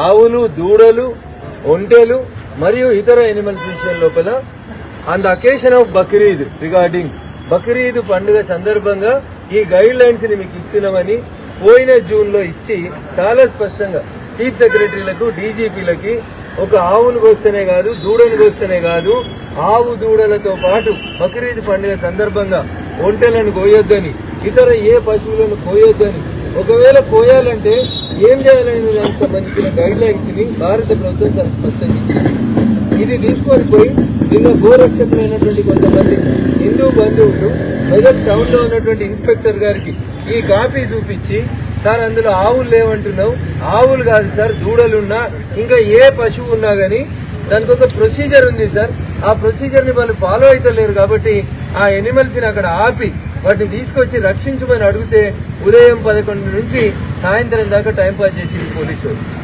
ఆవులు, దూడలు, ఒంటెలు మరియు ఇతర ఎనిమల్స్ విషయం లోపల on the occasion of Bakrid regarding Bakrid పండుగ సందర్భంగా ఈ గైడ్ లైన్స్ ని మీకు ఇస్తున్నామని పోయిన జూన్ లో ఇచ్చి చాలా స్పష్టంగా చీఫ్ సెక్రటరీలకు, డీజీపీలకి ఒక ఆవును కోస్తేనే కాదు, దూడను కోస్తేనే కాదు, ఆవు దూడలతో పాటు బక్రీద్ పండుగ సందర్భంగా ఒంటెలను కోయొద్దని, ఇతర ఏ పశువులను కోయొద్దని, ఒకవేళ కోయాలంటే ఏం చేయాలనే దానికి సంబంధించిన గైడ్ లైన్స్ ని భారత ప్రభుత్వం చాలా స్పష్టంగా ఇచ్చింది. ఇది తీసుకొని పోయి నిన్న గోరక్షకులైనటువంటి కొంతమంది హిందూ బంధువులు మెదక్ టౌన్ లో ఉన్నటువంటి ఇన్స్పెక్టర్ గారికి ఈ కాపీ చూపించి, సార్ అందులో ఆవులు లేవంటున్నావు, ఆవులు కాదు సార్, దూడలున్నా ఇంకా ఏ పశువు ఉన్నా గానీ దానికి ఒక ప్రొసీజర్ ఉంది సార్, ఆ ప్రొసీజర్ ని వాళ్ళు ఫాలో అయితలేరు కాబట్టి ఆ ఎనిమల్స్ ని అక్కడ ఆపి వాటిని తీసుకొచ్చి రక్షించమని అడిగితే ఉదయం 11 నుంచి సాయంత్రం దాకా టైం పాస్ చేసింది పోలీసు.